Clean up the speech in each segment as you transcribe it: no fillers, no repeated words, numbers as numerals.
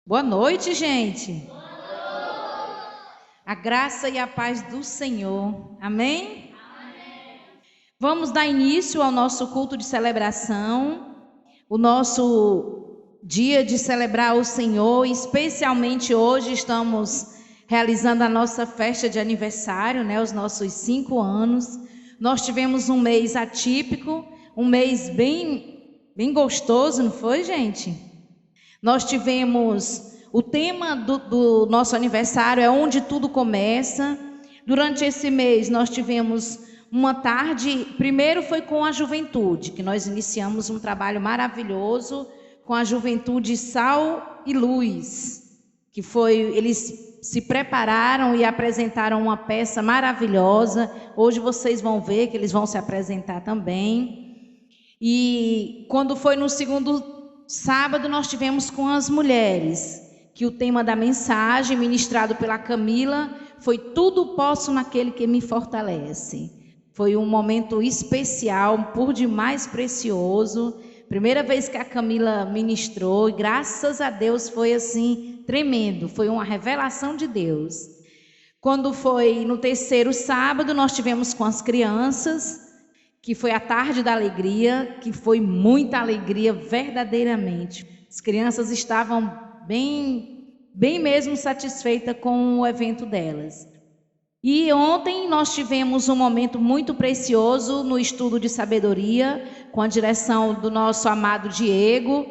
Boa noite, gente. A graça e a paz do Senhor. Amém? Amém. Vamos dar início ao nosso culto de celebração, o nosso dia de celebrar o Senhor. Especialmente hoje estamos realizando a nossa festa de aniversário, os nossos 5 anos. Nós tivemos um mês atípico, um mês bem gostoso, não foi, gente? Nós tivemos o tema do nosso aniversário, é onde tudo começa. Durante esse mês nós tivemos uma tarde, primeiro foi com a juventude, que nós iniciamos um trabalho maravilhoso com a juventude Sal e Luz, que eles se prepararam e apresentaram uma peça maravilhosa. Hoje vocês vão ver que eles vão se apresentar também. E quando foi no segundo sábado, nós tivemos com as mulheres, que o tema da mensagem, ministrado pela Camila, foi Tudo Posso Naquele que Me Fortalece. Foi um momento especial, por demais precioso. Primeira vez que a Camila ministrou, e graças a Deus foi assim, tremendo, foi uma revelação de Deus. Quando foi no terceiro sábado, nós tivemos com as crianças, que foi a tarde da alegria, que foi muita alegria verdadeiramente. As crianças estavam bem mesmo satisfeitas com o evento delas. E ontem nós tivemos um momento muito precioso no estudo de sabedoria, com a direção do nosso amado Diego,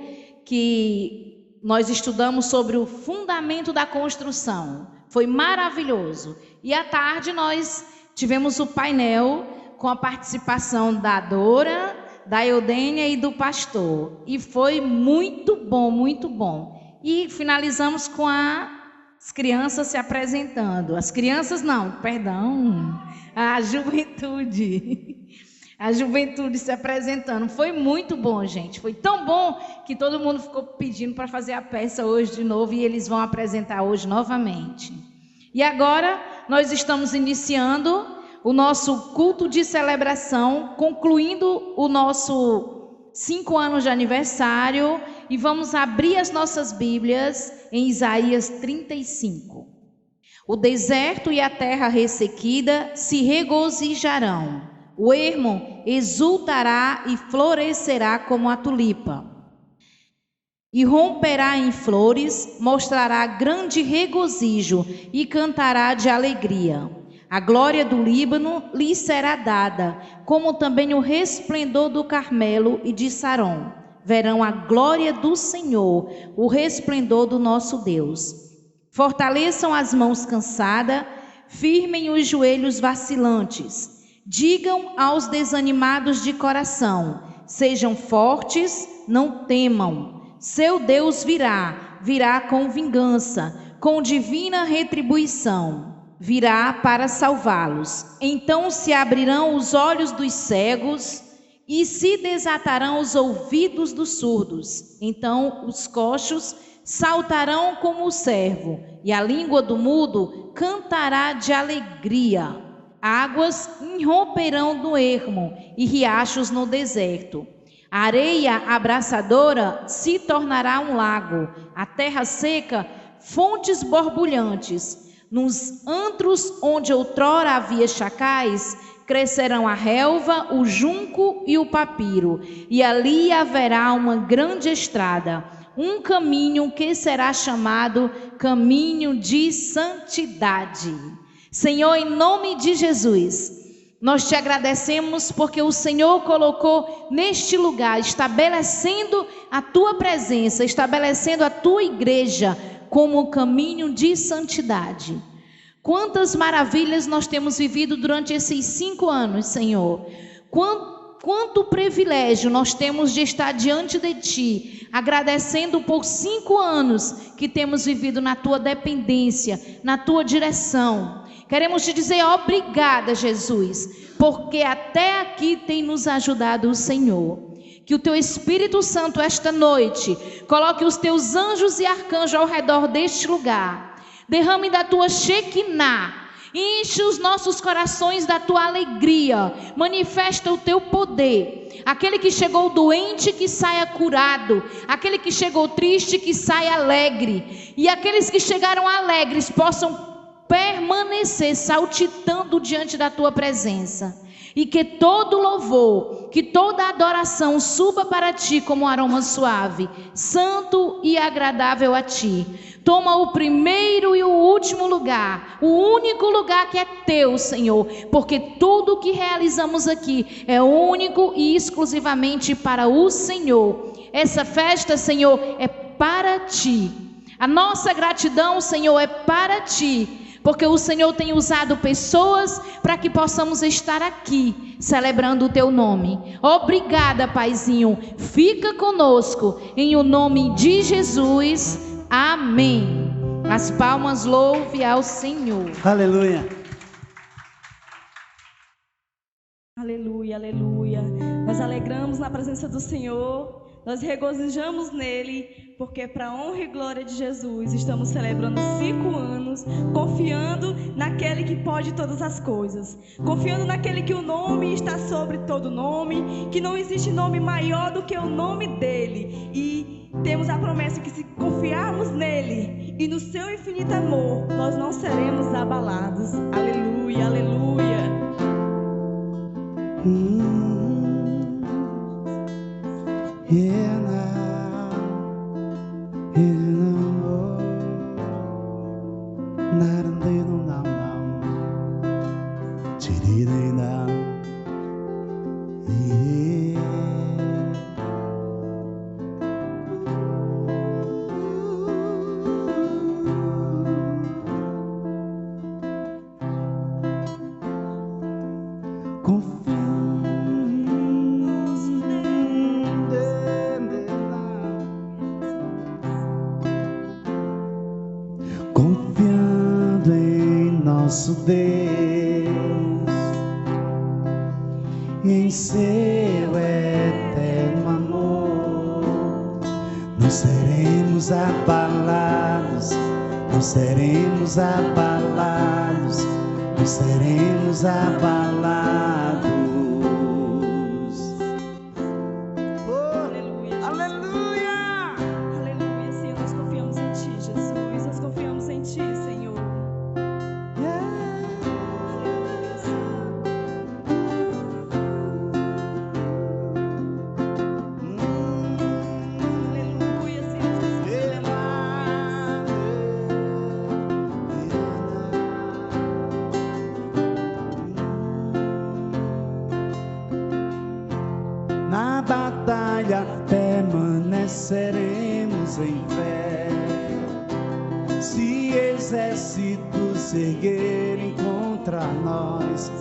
que nós estudamos sobre o fundamento da construção. Foi maravilhoso. E à tarde nós tivemos o painel com a participação da Dora, da Eudênia e do pastor. E foi muito bom, muito bom. E finalizamos com as crianças se apresentando. As crianças não, perdão, a juventude. A juventude se apresentando. Foi muito bom, gente. Foi tão bom que todo mundo ficou pedindo para fazer a peça hoje de novo e eles vão apresentar hoje novamente. E agora nós estamos iniciando o nosso culto de celebração, concluindo o nosso 5 anos de aniversário, e vamos abrir as nossas Bíblias em Isaías 35. O deserto e a terra ressequida se regozijarão, o ermo exultará e florescerá como a tulipa, e romperá em flores, mostrará grande regozijo e cantará de alegria. A glória do Líbano lhe será dada, como também o resplendor do Carmelo e de Saron. Verão a glória do Senhor, o resplendor do nosso Deus. Fortaleçam as mãos cansadas, firmem os joelhos vacilantes. Digam aos desanimados de coração: sejam fortes, não temam. Seu Deus virá com vingança, com divina retribuição. Virá para salvá-los. Então se abrirão os olhos dos cegos e se desatarão os ouvidos dos surdos. Então os coxos saltarão como o cervo, e a língua do mudo cantará de alegria. Águas irromperão no ermo e riachos no deserto. A areia abraçadora se tornará um lago, a terra seca, fontes borbulhantes. Nos antros onde outrora havia chacais, crescerão a relva, o junco e o papiro, e ali haverá uma grande estrada, um caminho que será chamado caminho de santidade. Senhor, em nome de Jesus, nós te agradecemos porque o Senhor colocou neste lugar, estabelecendo a tua presença, estabelecendo a tua igreja como caminho de santidade. Quantas maravilhas nós temos vivido durante esses 5 anos, Senhor. Quanto privilégio nós temos de estar diante de Ti, agradecendo por 5 anos que temos vivido na Tua dependência, na Tua direção. Queremos te dizer obrigada, Jesus, porque até aqui tem nos ajudado o Senhor. Que o Teu Espírito Santo esta noite coloque os Teus anjos e arcanjos ao redor deste lugar. Derrame da Tua Shekinah Enche os nossos corações da tua alegria. Manifesta o teu poder. Aquele que chegou doente, que saia curado. Aquele que chegou triste, que saia alegre. E aqueles que chegaram alegres possam permanecer saltitando diante da tua presença. E que todo louvor, que toda adoração suba para ti como um aroma suave, santo e agradável a ti. Toma o primeiro e o último lugar, o único lugar que é teu, Senhor, porque tudo o que realizamos aqui é único e exclusivamente para o Senhor. Essa festa, Senhor, é para ti. A nossa gratidão, Senhor, é para ti. Porque o Senhor tem usado pessoas para que possamos estar aqui celebrando o teu nome. Obrigada, Paizinho. Fica conosco em o nome de Jesus. Amém. As palmas louve ao Senhor. Aleluia. Aleluia, aleluia. Nós alegramos na presença do Senhor. Nós regozijamos nele, porque para a honra e glória de Jesus, estamos celebrando 5 anos, confiando naquele que pode todas as coisas, confiando naquele que o nome está sobre todo nome, que não existe nome maior do que o nome dele, e temos a promessa que se confiarmos nele e no seu infinito amor, nós não seremos abalados. Aleluia, aleluia. Confiando em nosso Deus, em seu eterno amor, não seremos abalados, não seremos abalados, não seremos abalados. Na batalha permaneceremos em fé. Se exércitos se erguerem contra nós,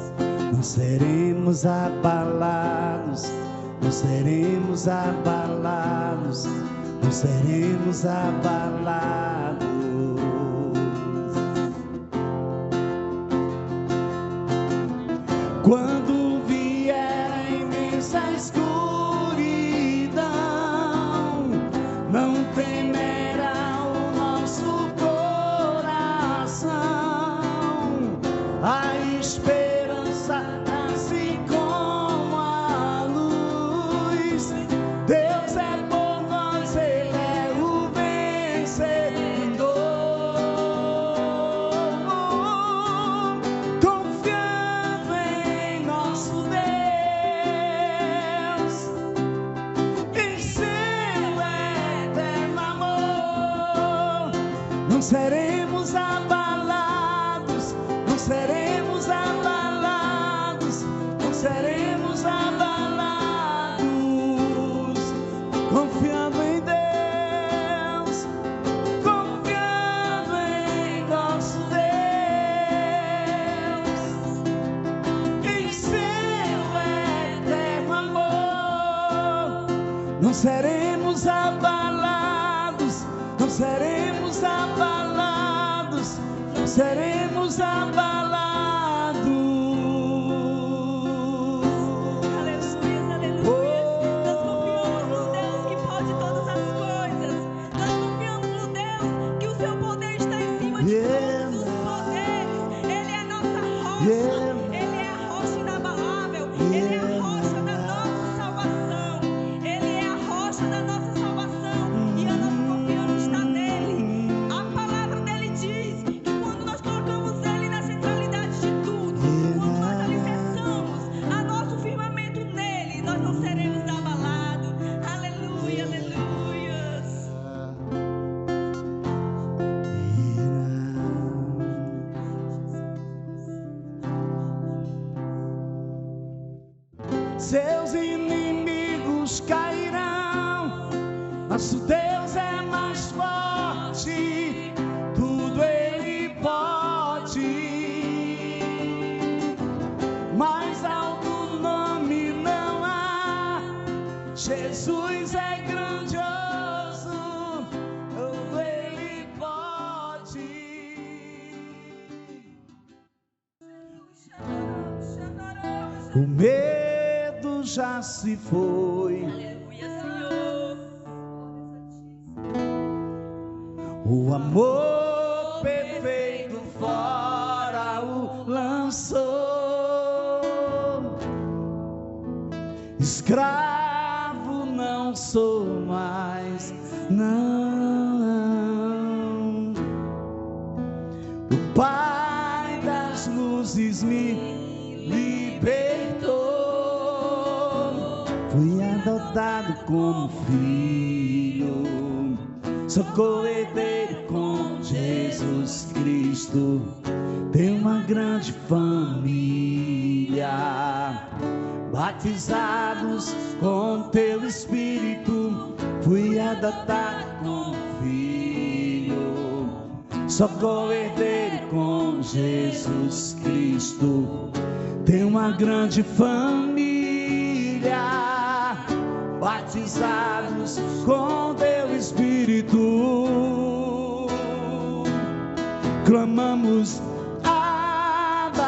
não seremos abalados, não seremos abalados, não seremos abalados. Quando vier a imensa escuridão, não temerá o nosso coração. A esperança nasce como a luz. Deus é por nós, Ele é o vencedor. Confiando em nosso Deus, em seu eterno amor, não seremos abalados, não seremos abalados, não seremos abalados. Confiando em Deus, confiando em nosso Deus, em seu eterno amor, não seremos abalados, não seremos abalados, não seremos abalados. Aleluia, aleluia. Nós confiamos no Deus que pode todas as coisas. Nós confiamos no Deus que o seu poder está em cima de todos os poderes. Ele é nosso seus inimigos cairão. Nosso Deus é mais forte, tudo Ele pode. Mais alto nome não há, Jesus é grandioso, tudo Ele pode. O medo já se foi, o amor perfeito fora o lançou. Escravo não sou mais, não. O Pai das luzes me libertou. Fui adotado como filho, sou co-herdeiro com Jesus Cristo. Tenho uma grande família, batizados com Teu Espírito. Fui adotado como filho, sou co-herdeiro com Jesus Cristo. Tenho uma grande família, batizados com Teu Espírito. Clamamos Abba,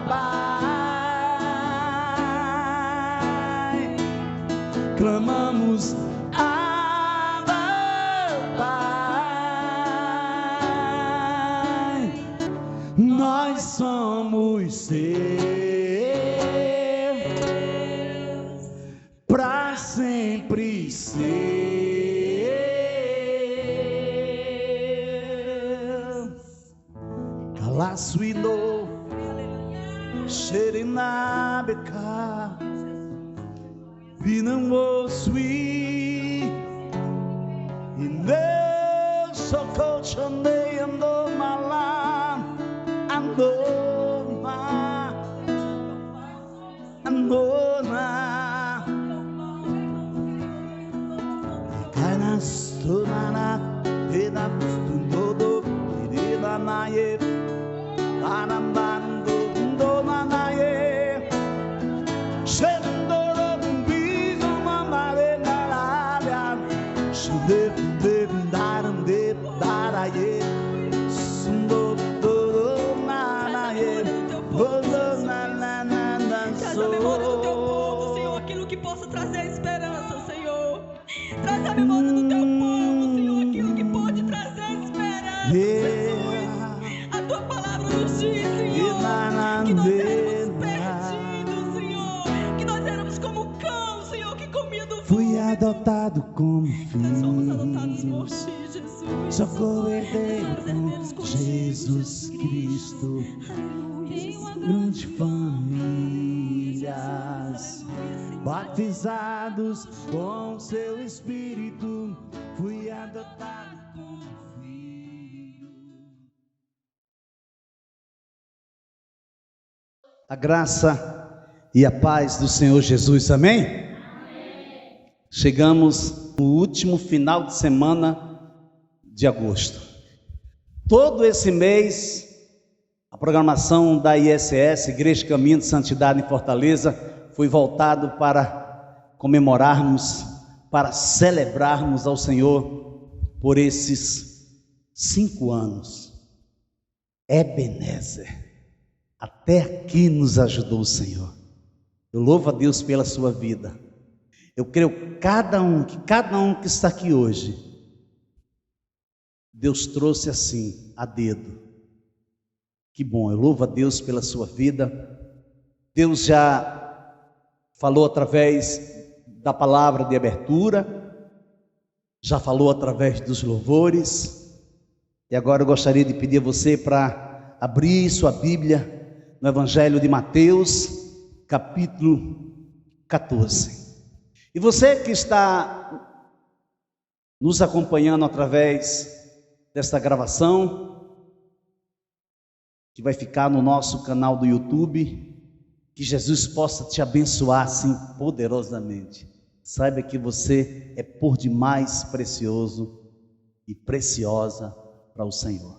Pai. Clamamos Abba, Pai. Nós somos seus, pra sempre seus. Kalaswino Sherinabeka Vinamoswi Ine Sokochane Ando Malam Andona Andona Kanastunana Eda Tundodo Ida Naye Anambando Ndona Naye Shendoro Bizo Mamare Nalabia Shudep Daram de Daraye Sundo Doro Nanaye Bozo Nanana Traz a memória do Teu povo, Senhor, aquilo que possa trazer esperança, Senhor. Traz a memória do Teu povo, Senhor, aquilo que pode trazer esperança, Jesus. A Tua palavra nos diz, Senhor, que nós éramos perdidos, Senhor, que nós éramos como cão, Senhor, que comia do Fui vômito. adotado como Nós fomos adotados filho, por Ti, Jesus. sou Somos co-herdeiro herdeiros com contigo, Jesus Cristo. Aleluia, Grandes famílias, batizados com Seu Espírito. Fui adotado como filho. A graça e a paz do Senhor Jesus, amém? Amém. Chegamos no último final de semana de agosto. Todo esse mês, a programação da ISS, Igreja Caminho de Santidade em Fortaleza, foi voltado para comemorarmos, para celebrarmos ao Senhor por esses 5 anos. Ebenezer. Até aqui nos ajudou o Senhor. Eu louvo a Deus pela sua vida. Eu creio que cada um que está aqui hoje, Deus trouxe assim, a dedo. Que bom, eu louvo a Deus pela sua vida. Deus já falou através da palavra de abertura, já falou através dos louvores, e agora eu gostaria de pedir a você para abrir sua Bíblia no Evangelho de Mateus, capítulo 14. E você que está nos acompanhando através desta gravação, que vai ficar no nosso canal do YouTube, Que Jesus possa te abençoar assim poderosamente. Saiba que você é por demais precioso e preciosa para o Senhor.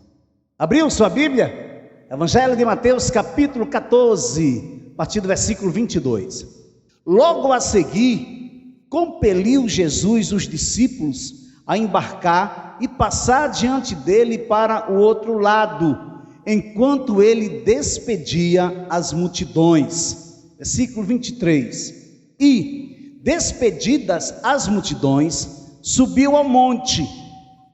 Abriu sua Bíblia? Evangelho de Mateus, capítulo 14, a partir do versículo 22. Logo a seguir, compeliu Jesus os discípulos a embarcar e passar diante dele para o outro lado, enquanto ele despedia as multidões. Versículo 23. E, despedidas as multidões, subiu ao monte,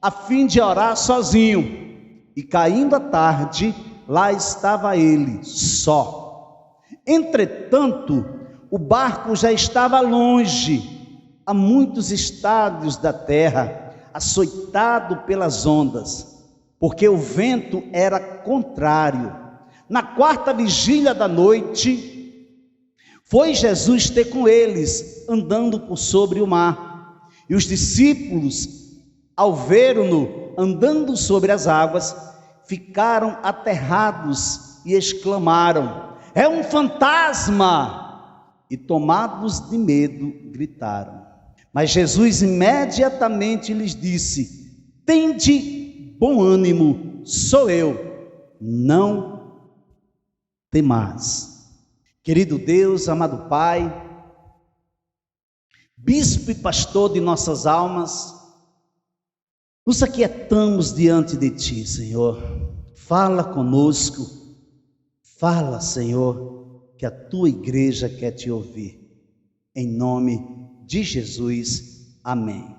a fim de orar sozinho. E caindo a tarde, lá estava ele, só. Entretanto, o barco já estava longe, a muitos estádios da terra, açoitado pelas ondas, porque o vento era contrário. Na quarta vigília da noite, foi Jesus ter com eles, andando por sobre o mar. E os discípulos, ao ver-no andando sobre as águas, ficaram aterrados e exclamaram: é um fantasma! E tomados de medo, gritaram. Mas Jesus imediatamente lhes disse: tende bom ânimo, sou eu, não temais. Querido Deus, amado Pai, bispo e pastor de nossas almas, nos aquietamos diante de Ti, Senhor. Fala conosco, fala, Senhor, que a Tua igreja quer Te ouvir. Em nome de Jesus, amém.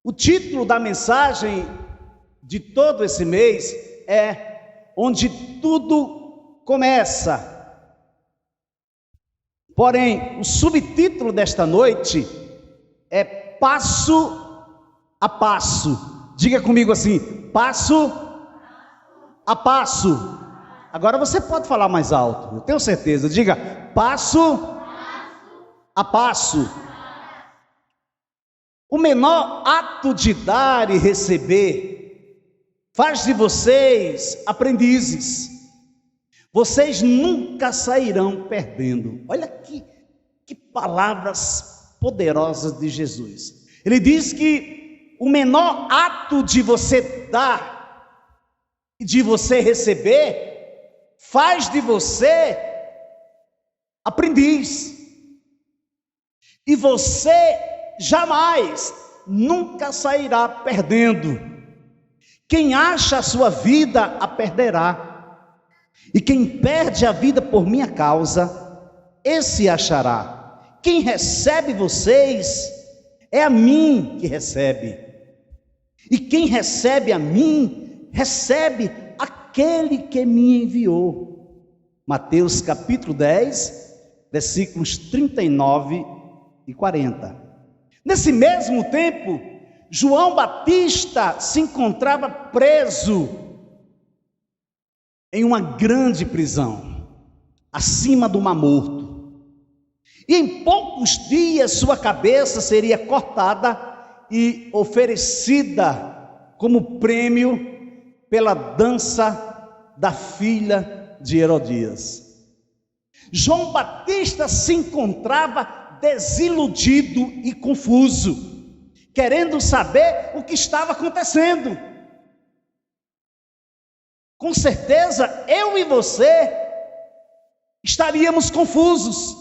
O título da mensagem de todo esse mês é Onde Tudo Começa. Porém, o subtítulo desta noite é Passo a Passo. Diga comigo assim: passo a passo. Agora você pode falar mais alto, eu tenho certeza. Diga: passo a passo. O menor ato de dar e receber faz de vocês aprendizes. Vocês nunca sairão perdendo. Olha que palavras poderosas de Jesus. Ele diz que o menor ato de você dar e de você receber faz de você aprendiz. E você jamais, nunca sairá perdendo. Quem acha a sua vida, a perderá. E quem perde a vida por minha causa, esse achará. Quem recebe vocês, é a mim que recebe. E quem recebe a mim, recebe aquele que me enviou. Mateus capítulo 10, versículos 39 e 40. Nesse mesmo tempo, João Batista se encontrava preso em uma grande prisão, acima do Mar Morto. E em poucos dias sua cabeça seria cortada e oferecida como prêmio pela dança da filha de Herodias. João Batista se encontrava desiludido e confuso, querendo saber o que estava acontecendo. Com certeza, eu e você estaríamos confusos,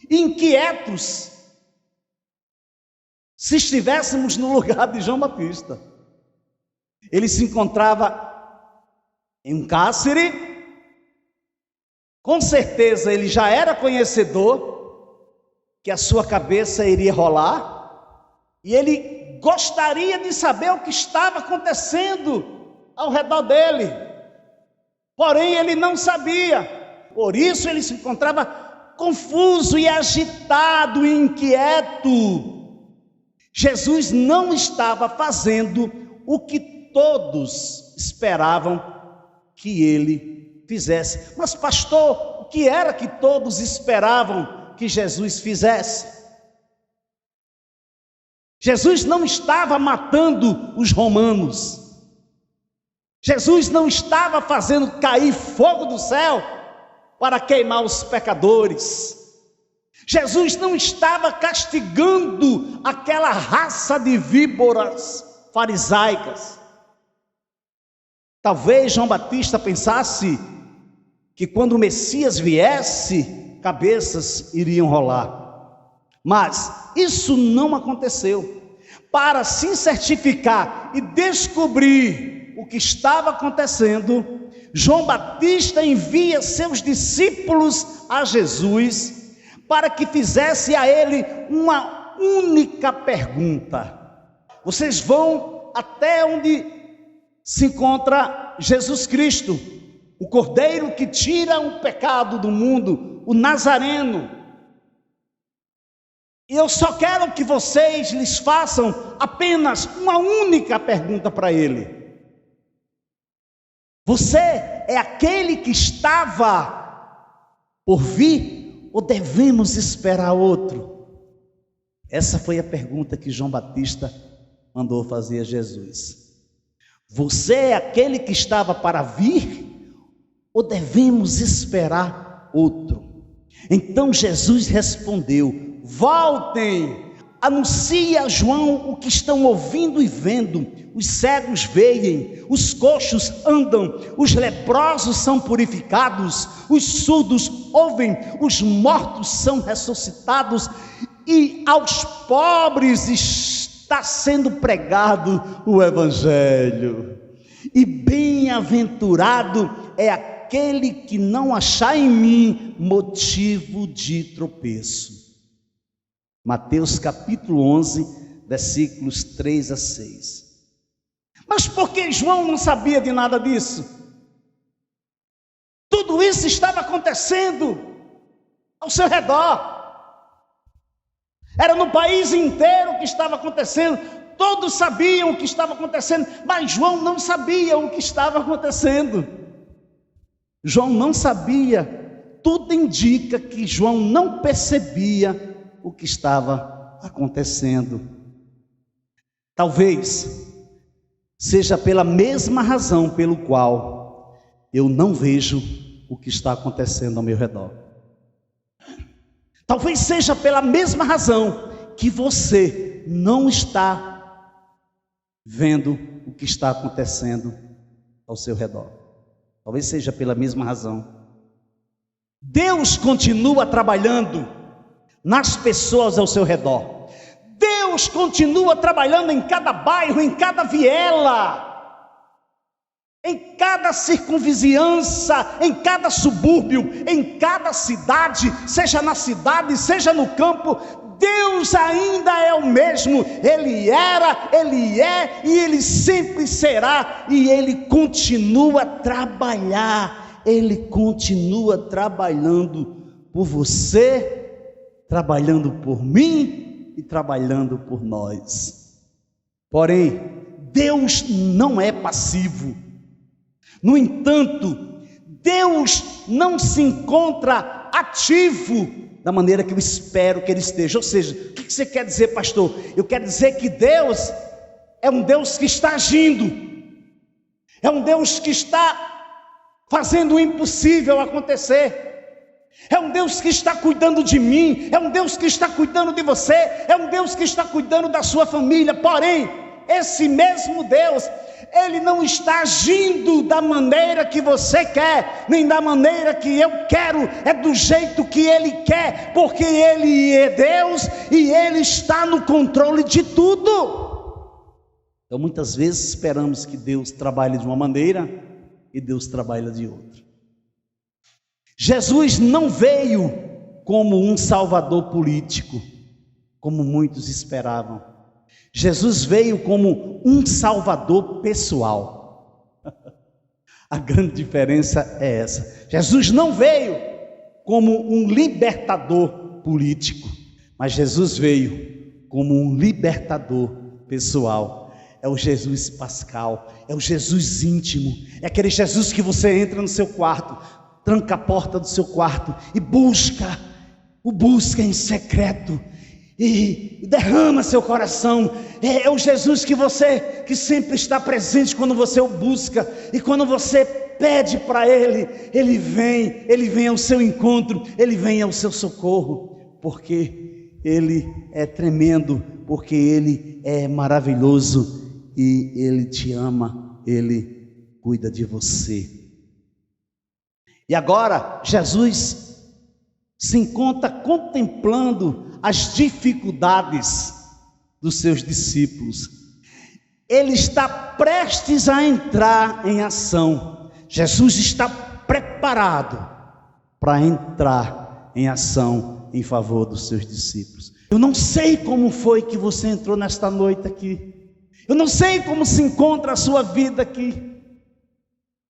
inquietos, se estivéssemos no lugar de João Batista. Ele se encontrava em um cárcere, com certeza ele já era conhecedor que a sua cabeça iria rolar, e ele gostaria de saber o que estava acontecendo ao redor dele, porém ele não sabia. Por isso ele se encontrava confuso e agitado e inquieto. Jesus não estava fazendo o que todos esperavam que ele fizesse. Mas pastor, o que era que todos esperavam que Jesus fizesse? Jesus não estava matando os romanos. Jesus não estava fazendo cair fogo do céu para queimar os pecadores. Jesus não estava castigando aquela raça de víboras farisaicas. Talvez João Batista pensasse que quando o Messias viesse, cabeças iriam rolar. Mas isso não aconteceu. Para se certificar e descobrir o que estava acontecendo, João Batista envia seus discípulos a Jesus para que fizesse a ele uma única pergunta. Vocês vão até onde se encontra Jesus Cristo, o Cordeiro que tira o pecado do mundo, o Nazareno. E eu só quero que vocês lhes façam apenas uma única pergunta para ele. Você é aquele que estava por vir ou devemos esperar outro? Essa foi a pergunta que João Batista mandou fazer a Jesus. Você é aquele que estava para vir ou devemos esperar outro? Então Jesus respondeu: voltem, anuncie a João o que estão ouvindo e vendo. Os cegos veem, os coxos andam, os leprosos são purificados, os surdos ouvem, os mortos são ressuscitados, e aos pobres está sendo pregado o Evangelho. E bem-aventurado é aquele que não achar em mim motivo de tropeço. Mateus capítulo 11, versículos 3 a 6. Mas por que João não sabia de nada disso? Tudo isso estava acontecendo ao seu redor. Era no país inteiro que estava acontecendo. Todos sabiam o que estava acontecendo, mas João não sabia o que estava acontecendo. João não sabia. Tudo indica que João não percebia o que estava acontecendo. Talvez seja pela mesma razão pelo qual eu não vejo o que está acontecendo ao meu redor. Talvez seja pela mesma razão que você não está vendo o que está acontecendo ao seu redor. Talvez seja pela mesma razão. Deus continua trabalhando nas pessoas ao seu redor. Deus continua trabalhando em cada bairro, em cada viela, em cada circunvizinhança, em cada subúrbio, em cada cidade, seja na cidade, seja no campo. Deus ainda é o mesmo. Ele era, Ele é e Ele sempre será. E Ele continua a trabalhar. Ele continua trabalhando por você, trabalhando por mim e trabalhando por nós. Porém, Deus não é passivo. No entanto, Deus não se encontra ativo da maneira que eu espero que Ele esteja. Ou seja, o que você quer dizer, pastor? Eu quero dizer que Deus é um Deus que está agindo. É um Deus que está fazendo o impossível acontecer. É um Deus que está cuidando de mim, é um Deus que está cuidando de você, é um Deus que está cuidando da sua família. Porém, esse mesmo Deus, Ele não está agindo da maneira que você quer, nem da maneira que eu quero, é do jeito que Ele quer, porque Ele é Deus e Ele está no controle de tudo. Então muitas vezes esperamos que Deus trabalhe de uma maneira e Deus trabalha de outra. Jesus não veio como um salvador político, como muitos esperavam. Jesus veio como um salvador pessoal. A grande diferença é essa. Jesus não veio como um libertador político, mas Jesus veio como um libertador pessoal. É o Jesus pascal, é o Jesus íntimo, é aquele Jesus que você entra no seu quarto, tranca a porta do seu quarto e busca em secreto, e derrama seu coração. É o Jesus que sempre está presente quando você o busca, e quando você pede para Ele, Ele vem ao seu encontro, Ele vem ao seu socorro, porque Ele é tremendo, porque Ele é maravilhoso, e Ele te ama, Ele cuida de você. E agora Jesus se encontra contemplando as dificuldades dos seus discípulos. Ele está prestes a entrar em ação. Jesus está preparado para entrar em ação em favor dos seus discípulos. Eu não sei como foi que você entrou nesta noite aqui. Eu não sei como se encontra a sua vida aqui.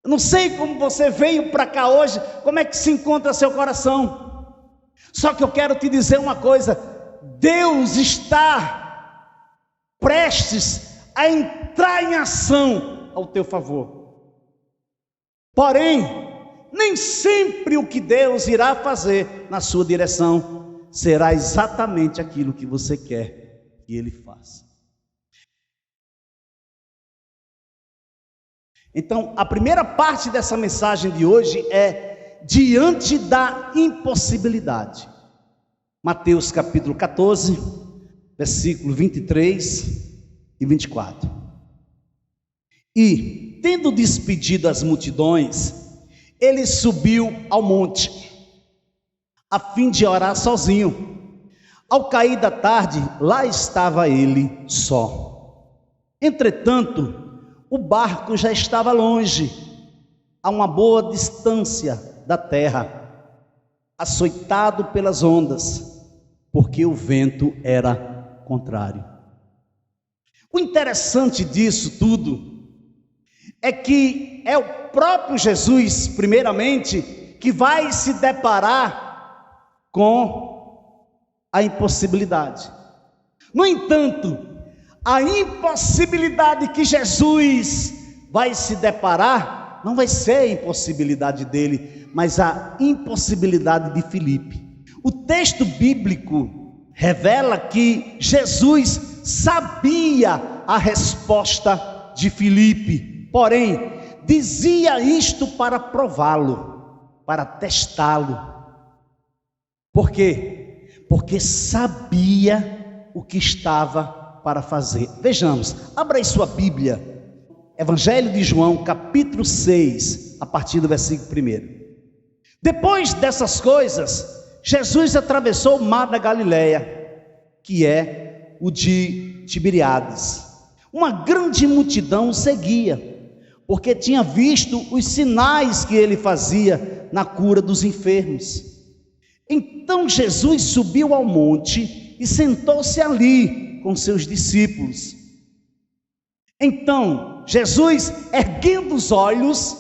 Eu não sei como você veio para cá hoje, como é que se encontra seu coração. Só que eu quero te dizer uma coisa: Deus está prestes a entrar em ação ao teu favor. Porém, nem sempre o que Deus irá fazer na sua direção será exatamente aquilo que você quer que Ele faça. Então, a primeira parte dessa mensagem de hoje é diante da impossibilidade. Mateus capítulo 14, versículo 23 e 24. E, tendo despedido as multidões, ele subiu ao monte, a fim de orar sozinho. Ao cair da tarde, lá estava ele só. Entretanto, o barco já estava longe, a uma boa distância da terra, açoitado pelas ondas, porque o vento era contrário. O interessante disso tudo é que é o próprio Jesus, primeiramente, que vai se deparar com a impossibilidade. No entanto, a impossibilidade que Jesus vai se deparar não vai ser a impossibilidade dele, mas a impossibilidade de Filipe. O texto bíblico revela que Jesus sabia a resposta de Filipe, porém dizia isto para prová-lo, para testá-lo. Por quê? Porque sabia o que estava para fazer. Vejamos, abra aí sua Bíblia, Evangelho de João, capítulo 6, a partir do versículo 1. Depois dessas coisas, Jesus atravessou o mar da Galileia, que é o de Tiberíades. Uma grande multidão o seguia, porque tinha visto os sinais que ele fazia na cura dos enfermos. Então Jesus subiu ao monte e sentou-se ali com seus discípulos. Então Jesus, erguendo os olhos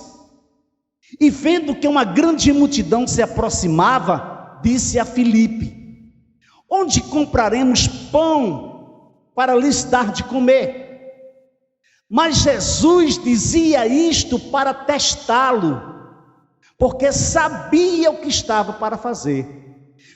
e vendo que uma grande multidão se aproximava, disse a Filipe: onde compraremos pão para lhes dar de comer? Mas Jesus dizia isto para testá-lo, porque sabia o que estava para fazer.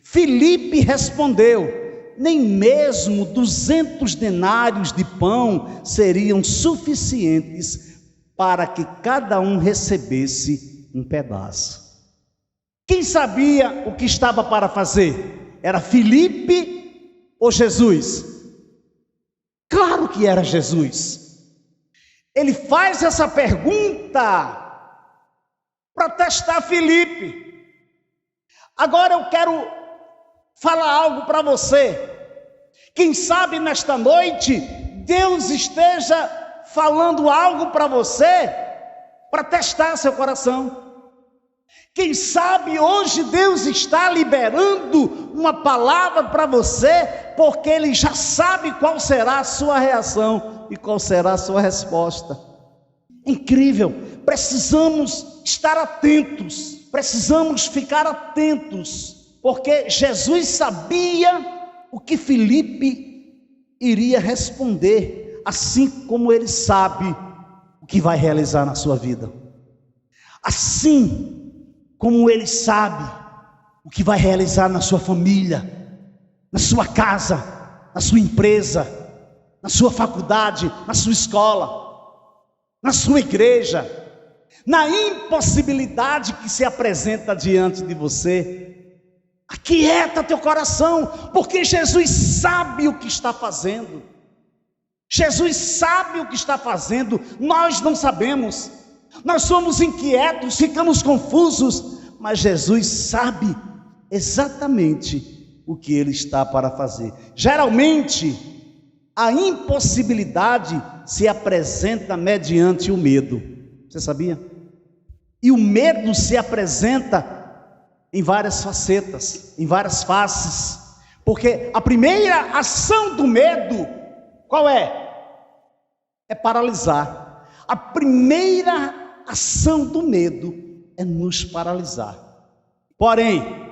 Filipe respondeu: nem mesmo 200 denários de pão seriam suficientes para que cada um recebesse um pedaço. Quem sabia o que estava para fazer? Era Filipe ou Jesus? Claro que era Jesus. Ele faz essa pergunta para testar Filipe. Agora eu quero falar algo para você. Quem sabe nesta noite Deus esteja falando algo para você para testar seu coração. Quem sabe hoje Deus está liberando uma palavra para você, porque Ele já sabe qual será a sua reação e qual será a sua resposta. Incrível, precisamos estar atentos, precisamos ficar atentos, porque Jesus sabia o que Filipe iria responder, assim como ele sabe o que vai realizar na sua vida. Assim como ele sabe o que vai realizar na sua família, na sua casa, na sua empresa, na sua faculdade, na sua escola, na sua igreja, na impossibilidade que se apresenta diante de você, aquieta teu coração, porque Jesus sabe o que está fazendo. Jesus sabe o que está fazendo, nós não sabemos, nós somos inquietos, ficamos confusos, mas Jesus sabe exatamente o que Ele está para fazer. Geralmente, a impossibilidade se apresenta mediante o medo, você sabia? E o medo se apresenta em várias facetas, em várias faces, porque a primeira ação do medo, qual é? É paralisar. A primeira ação do medo é nos paralisar. Porém,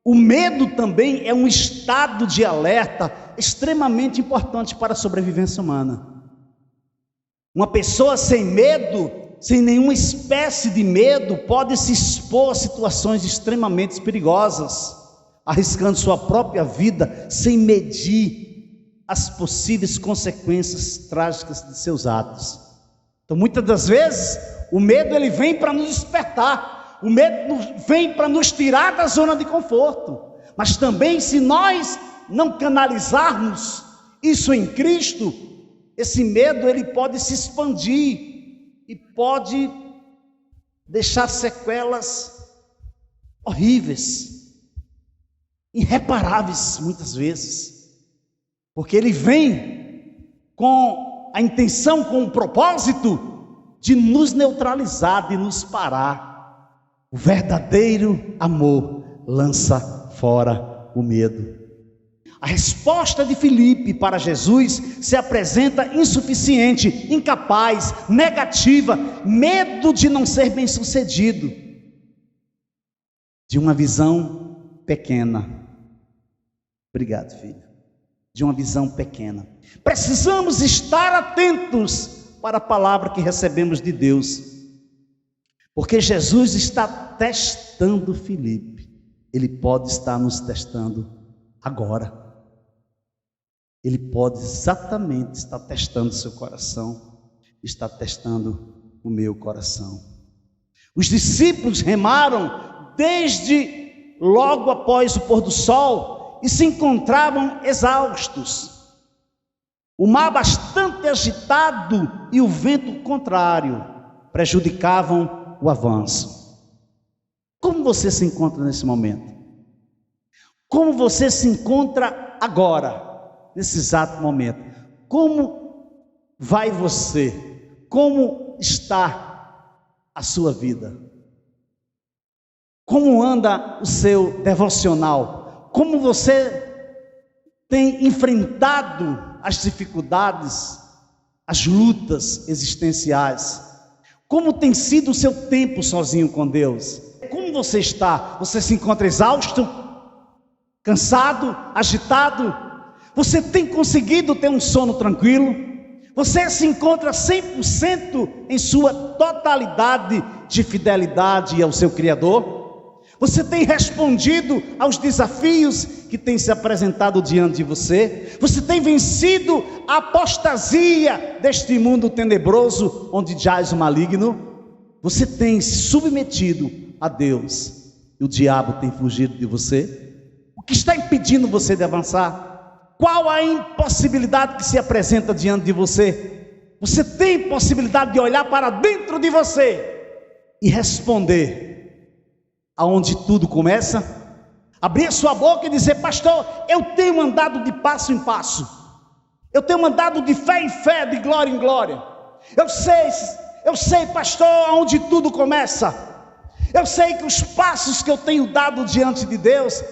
o medo também é um estado de alerta extremamente importante para a sobrevivência humana. Uma pessoa sem medo, sem nenhuma espécie de medo, pode se expor a situações extremamente perigosas, arriscando sua própria vida sem medir as possíveis consequências trágicas de seus atos. Então, muitas das vezes, o medo ele vem para nos despertar, o medo vem para nos tirar da zona de conforto, mas também, se nós não canalizarmos isso em Cristo, esse medo ele pode se expandir e pode deixar sequelas horríveis, irreparáveis muitas vezes, porque ele vem com a intenção, com o propósito de nos neutralizar, de nos parar. O verdadeiro amor lança fora o medo. A resposta de Filipe para Jesus se apresenta insuficiente, incapaz, negativa, medo de não ser bem-sucedido, de uma visão pequena. Obrigado, filho. De uma visão pequena. Precisamos estar atentos para a palavra que recebemos de Deus, porque Jesus está testando Filipe. Ele pode estar nos testando agora. Ele pode exatamente estar testando seu coração, está testando o meu coração. Os discípulos remaram desde logo após o pôr do sol e se encontravam exaustos. O mar bastante agitado e o vento contrário prejudicavam o avanço. Como você se encontra nesse momento? Como você se encontra agora, nesse exato momento? Como vai você? Como está a sua vida? Como anda o seu devocional? Como você tem enfrentado as dificuldades, as lutas existenciais? Como tem sido o seu tempo sozinho com Deus? Como você está? Você se encontra exausto? Cansado? Agitado? Você tem conseguido ter um sono tranquilo? Você se encontra 100% em sua totalidade de fidelidade ao seu Criador? Você tem respondido aos desafios que têm se apresentado diante de você? Você tem vencido a apostasia deste mundo tenebroso onde jaz o maligno? Você tem se submetido a Deus e o diabo tem fugido de você? O que está impedindo você de avançar? Qual a impossibilidade que se apresenta diante de você? Você tem possibilidade de olhar para dentro de você e responder aonde tudo começa? Abrir a sua boca e dizer: pastor, eu tenho andado de passo em passo, eu tenho andado de fé em fé, de glória em glória. Eu sei, pastor, aonde tudo começa. Eu sei que os passos que eu tenho dado diante de Deus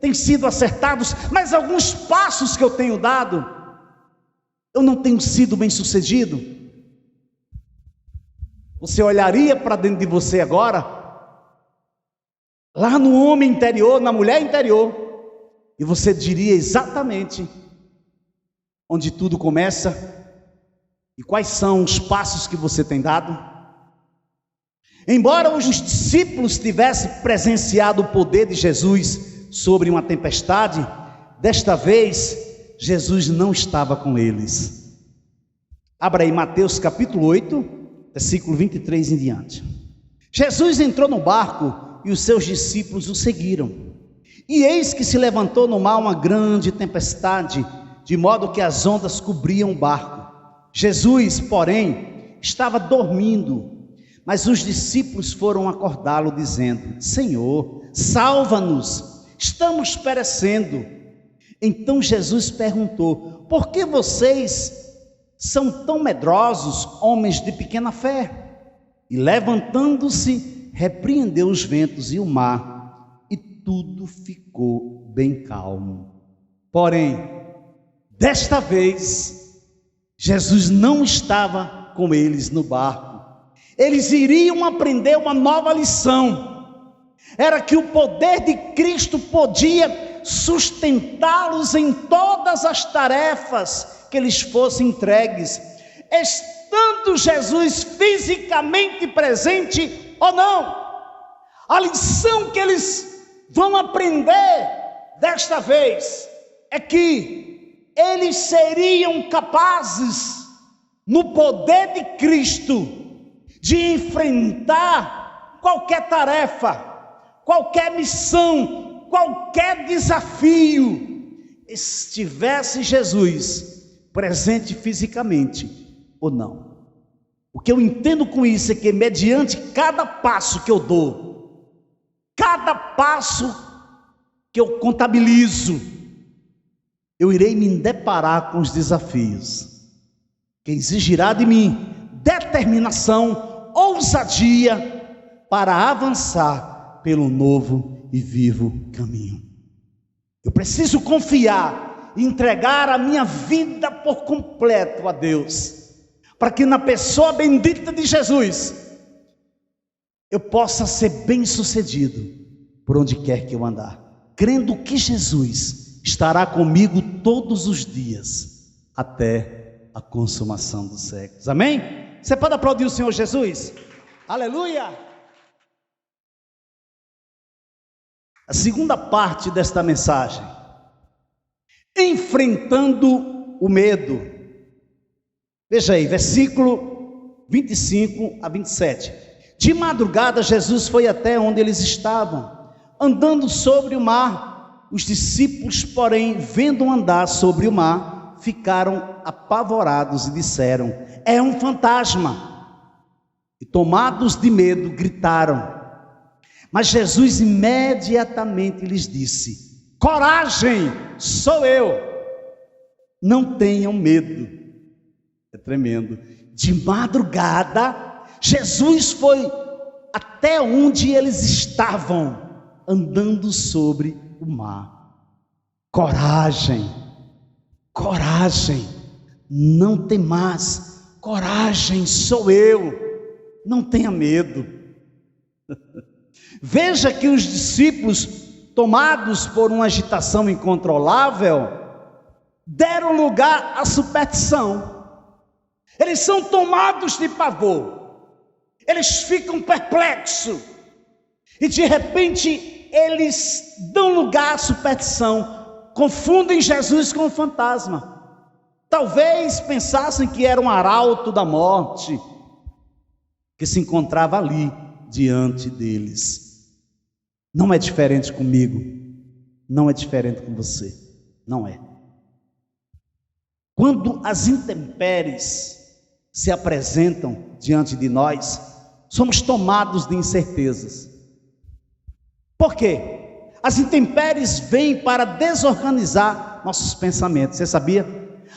têm sido acertados, mas alguns passos que eu tenho dado, eu não tenho sido bem sucedido. Você olharia para dentro de você agora, lá no homem interior, na mulher interior, e você diria exatamente onde tudo começa e quais são os passos que você tem dado. Embora os discípulos tivessem presenciado o poder de Jesus sobre uma tempestade, desta vez Jesus não estava com eles. Abra aí Mateus capítulo 8, versículo 23 em diante. Jesus entrou no barco e os seus discípulos o seguiram. E eis que se levantou no mar uma grande tempestade, de modo que as ondas cobriam o barco. Jesus, porém, estava dormindo, mas os discípulos foram acordá-lo, dizendo: Senhor, salva-nos, estamos perecendo. Então Jesus perguntou: por que vocês são tão medrosos, homens de pequena fé? E levantando-se, repreendeu os ventos e o mar, e tudo ficou bem calmo. Porém, desta vez, Jesus não estava com eles no barco. Eles iriam aprender uma nova lição. Era que o poder de Cristo podia sustentá-los em todas as tarefas que lhes fossem entregues, estando Jesus fisicamente presente ou não. A lição que eles vão aprender desta vez é que eles seriam capazes, no poder de Cristo, de enfrentar qualquer tarefa, qualquer missão, qualquer desafio, estivesse Jesus presente fisicamente ou não. O que eu entendo com isso é que, mediante cada passo que eu dou, cada passo que eu contabilizo, eu irei me deparar com os desafios, que exigirá de mim determinação, ousadia, para avançar pelo novo e vivo caminho. Eu preciso confiar e entregar a minha vida por completo a Deus, para que na pessoa bendita de Jesus, eu possa ser bem sucedido por onde quer que eu andar, crendo que Jesus estará comigo todos os dias, até a consumação dos séculos. Amém? Você pode aplaudir o Senhor Jesus? Aleluia! A segunda parte desta mensagem: enfrentando o medo. Veja aí, versículo 25 a 27. De madrugada Jesus foi até onde eles estavam, andando sobre o mar. Os discípulos, porém, vendo andar sobre o mar, ficaram apavorados e disseram: é um fantasma. E tomados de medo, gritaram. Mas Jesus imediatamente lhes disse: coragem, sou eu, não tenham medo. É tremendo. De madrugada, Jesus foi até onde eles estavam, andando sobre o mar. Coragem, coragem, não temais, coragem, sou eu, não tenha medo. Veja que os discípulos, tomados por uma agitação incontrolável, deram lugar à superstição. Eles são tomados de pavor, eles ficam perplexos, e de repente eles dão lugar à superstição, confundem Jesus com um fantasma. Talvez pensassem que era um arauto da morte, que se encontrava ali diante deles. Não é diferente comigo, não é diferente com você, não é. Quando as intempéries se apresentam diante de nós, somos tomados de incertezas. Por quê? As intempéries vêm para desorganizar nossos pensamentos, você sabia?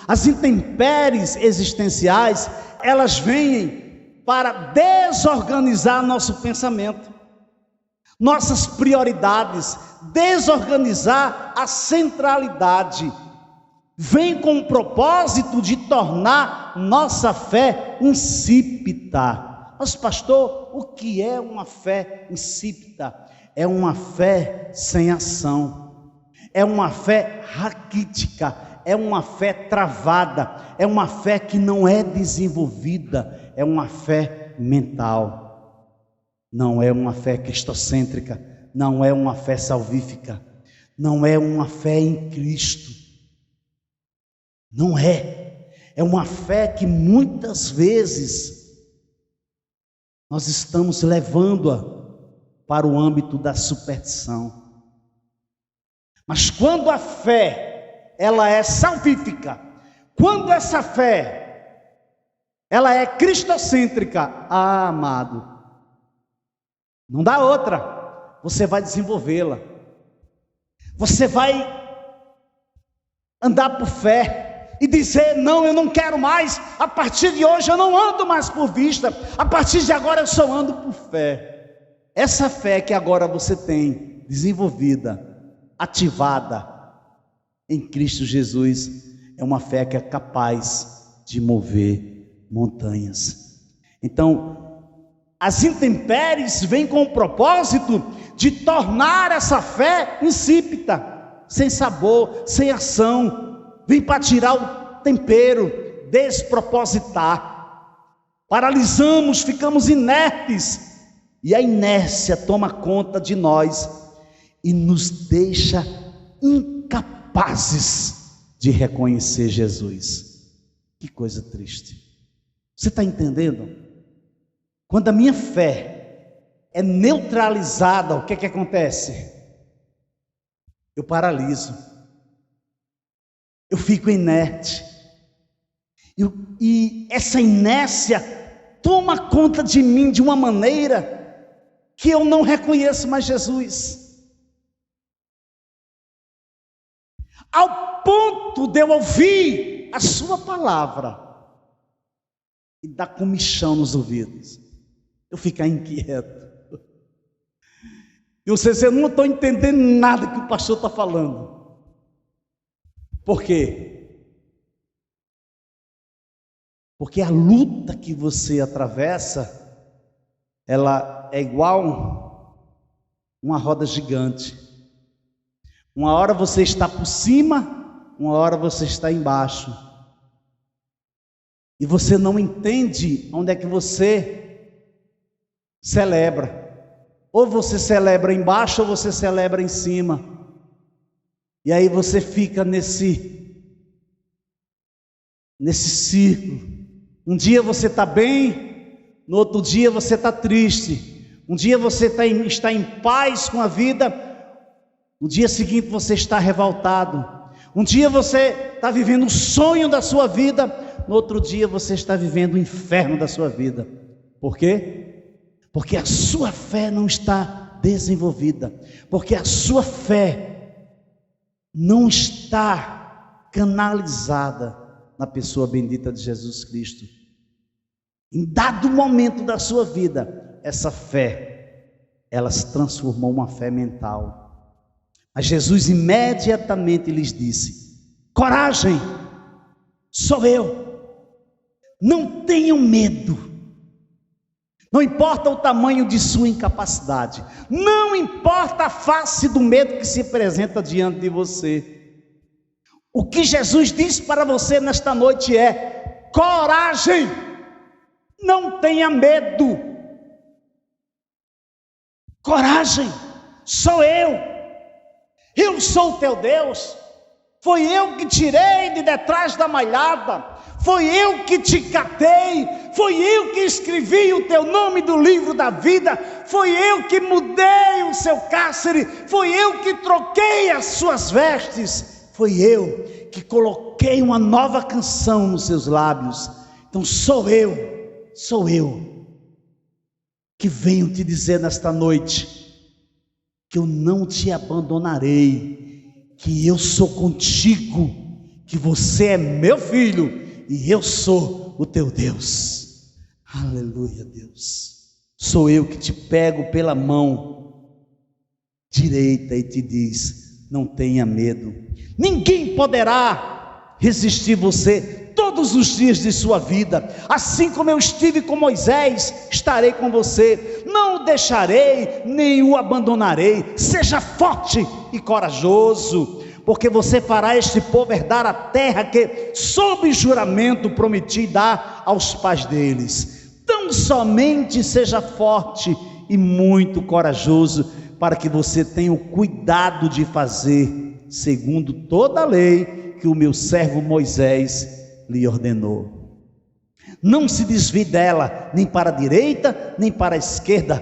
As intempéries existenciais, elas vêm para desorganizar nosso pensamento, nossas prioridades, desorganizar a centralidade. Vem com o propósito de tornar nossa fé insípida. Mas pastor, o que é uma fé insípida? É uma fé sem ação, é uma fé raquítica, é uma fé travada, é uma fé que não é desenvolvida, é uma fé mental, não é uma fé cristocêntrica, não é uma fé salvífica, não é uma fé em Cristo. Não é. É uma fé que muitas vezes nós estamos levando-a para o âmbito da superstição. Mas quando a fé, ela é salvífica, quando essa fé, ela é cristocêntrica, amado, não dá outra, você vai desenvolvê-la, você vai andar por fé e dizer: não, eu não quero mais, a partir de hoje eu não ando mais por vista, a partir de agora eu só ando por fé. Essa fé que agora você tem desenvolvida, ativada em Cristo Jesus, é uma fé que é capaz de mover montanhas. Então, as intempéries vêm com o propósito de tornar essa fé insípida, sem sabor, sem ação, vem para tirar o tempero, despropositar. Paralisamos, ficamos inertes, e a inércia toma conta de nós e nos deixa incapazes de reconhecer Jesus. Que coisa triste. Você está entendendo? Quando a minha fé é neutralizada, o que que acontece? Eu paraliso, eu fico inerte, e essa inércia toma conta de mim de uma maneira que eu não reconheço mais Jesus, ao ponto de eu ouvir a sua palavra e dar comichão nos ouvidos, eu ficar inquieto. E vocês, eu não estou entendendo nada que o pastor está falando. Por quê? Porque a luta que você atravessa, ela é igual uma roda gigante. Uma hora você está por cima, uma hora você está embaixo. E você não entende onde é que você celebra. Ou você celebra embaixo, ou você celebra em cima. E aí você fica nesse círculo. Um dia você está bem, no outro dia você está triste. Um dia você está em paz com a vida, no dia seguinte você está revoltado. Um dia você está vivendo o sonho da sua vida, no outro dia você está vivendo o inferno da sua vida. Por quê? Porque a sua fé não está desenvolvida, porque a sua fé não está canalizada na pessoa bendita de Jesus Cristo. Em dado momento da sua vida, essa fé, ela se transformou em uma fé mental. Mas Jesus imediatamente lhes disse: coragem, sou eu, não tenham medo. Não importa o tamanho de sua incapacidade, não importa a face do medo que se apresenta diante de você. O que Jesus diz para você nesta noite é: coragem, não tenha medo. Coragem, sou eu sou o teu Deus. Foi eu que tirei de detrás da malhada, foi eu que te catei, foi eu que escrevi o teu nome do livro da vida, foi eu que mudei o seu cárcere, foi eu que troquei as suas vestes, foi eu que coloquei uma nova canção nos seus lábios. Então sou eu que venho te dizer nesta noite que eu não te abandonarei, que eu sou contigo, que você é meu filho e eu sou o teu Deus. Aleluia, Deus. Sou eu que te pego pela mão direita e te diz: não tenha medo. Ninguém poderá resistir você todos os dias de sua vida. Assim como eu estive com Moisés, estarei com você. Não o deixarei, nem o abandonarei. Seja forte e corajoso, porque você fará este povo herdar a terra que, sob juramento, prometi dar aos pais deles. Tão somente seja forte e muito corajoso, para que você tenha o cuidado de fazer segundo toda a lei que o meu servo Moisés lhe ordenou. Não se desvie dela, nem para a direita, nem para a esquerda,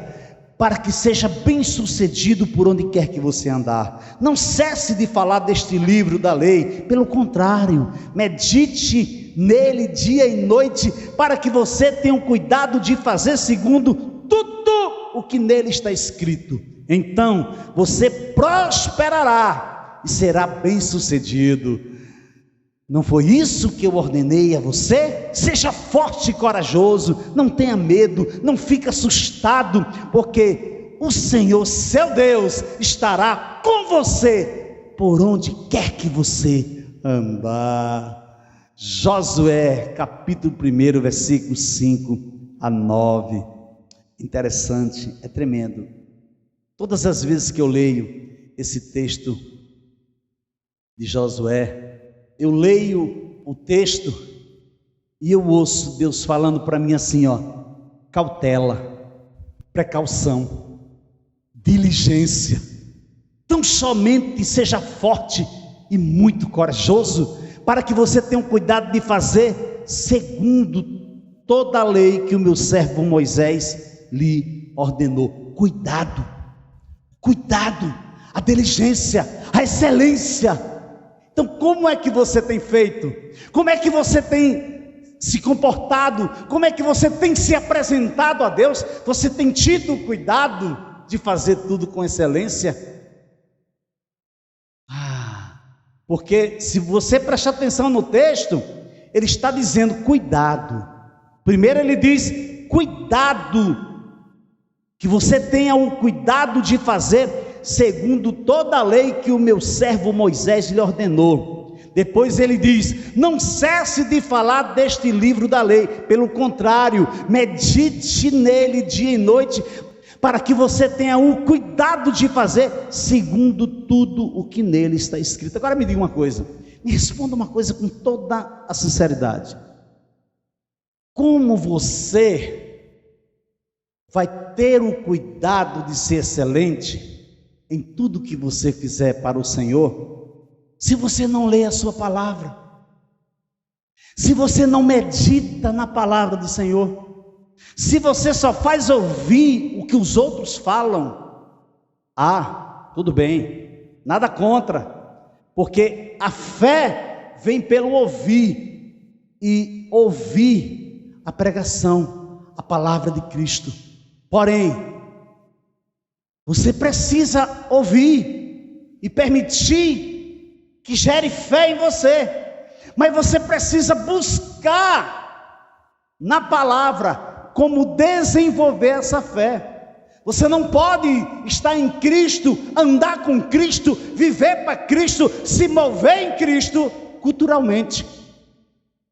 para que seja bem sucedido por onde quer que você andar. Não cesse de falar deste livro da lei, pelo contrário, medite nele dia e noite, para que você tenha o cuidado de fazer segundo tudo o que nele está escrito. Então você prosperará e será bem sucedido. Não foi isso que eu ordenei a você? Seja forte e corajoso, não tenha medo, não fique assustado, porque o Senhor, seu Deus, estará com você por onde quer que você andar. Josué, capítulo 1, versículos 5 a 9. Interessante, é tremendo. Todas as vezes que eu leio esse texto de Josué, eu leio o texto e eu ouço Deus falando para mim assim, cautela, precaução, diligência. Tão somente seja forte e muito corajoso, para que você tenha o cuidado de fazer segundo toda a lei que o meu servo Moisés lhe ordenou. Cuidado, a diligência, a excelência. Então, como é que você tem feito? Como é que você tem se comportado? Como é que você tem se apresentado a Deus? Você tem tido cuidado de fazer tudo com excelência? Porque se você prestar atenção no texto, ele está dizendo cuidado. Primeiro ele diz cuidado, que você tenha o cuidado de fazer segundo toda a lei que o meu servo Moisés lhe ordenou. Depois ele diz: não cesse de falar deste livro da lei, pelo contrário, medite nele dia e noite, para que você tenha o cuidado de fazer segundo tudo o que nele está escrito. Agora me diga uma coisa, me responda uma coisa com toda a sinceridade: como você vai ter o cuidado de ser excelente em tudo que você fizer para o Senhor, se você não lê a sua palavra, se você não medita na palavra do Senhor, se você só faz ouvir o que os outros falam? Tudo bem, nada contra, porque a fé vem pelo ouvir, e ouvir a pregação, a palavra de Cristo. Porém, você precisa ouvir e permitir que gere fé em você, mas você precisa buscar na palavra como desenvolver essa fé. Você não pode estar em Cristo, andar com Cristo, viver para Cristo, se mover em Cristo culturalmente.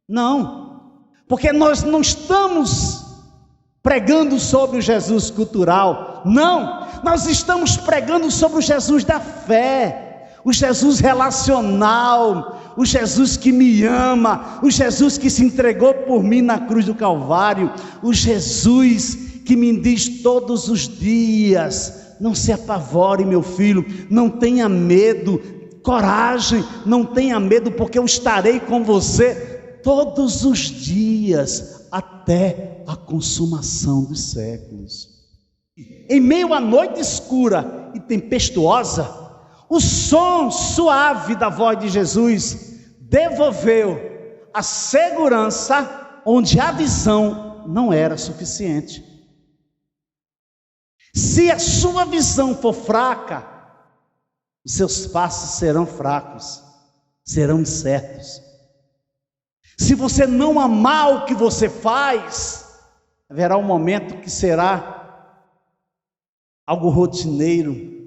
Não, porque nós não estamos pregando sobre o Jesus cultural, não, nós estamos pregando sobre o Jesus da fé, o Jesus relacional, o Jesus que me ama, o Jesus que se entregou por mim na cruz do Calvário, o Jesus que me diz todos os dias: não se apavore, meu filho, não tenha medo, coragem, não tenha medo, porque eu estarei com você todos os dias, até a consumação dos séculos. Em meio à noite escura e tempestuosa, o som suave da voz de Jesus devolveu a segurança onde a visão não era suficiente. Se a sua visão for fraca, os seus passos serão fracos, serão incertos. Se você não amar o que você faz, haverá um momento que será algo rotineiro,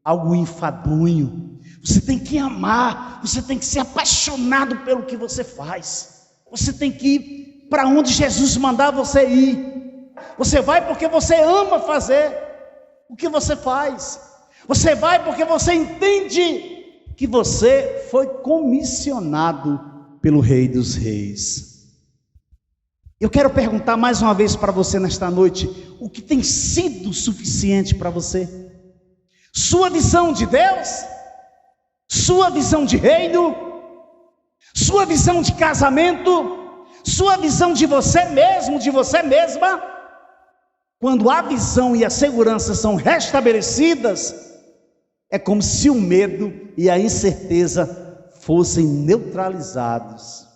algo enfadonho. Você tem que amar, você tem que ser apaixonado pelo que você faz. Você tem que ir para onde Jesus mandar você ir. Você vai porque você ama fazer o que você faz. Você vai porque você entende que você foi comissionado pelo Rei dos Reis. Eu quero perguntar mais uma vez para você nesta noite: o que tem sido suficiente para você? Sua visão de Deus? Sua visão de reino? sua visão de casamento, sua visão de você mesmo, de você mesma. Quando a visão e a segurança são restabelecidas, é como se o medo e a incerteza fossem neutralizados,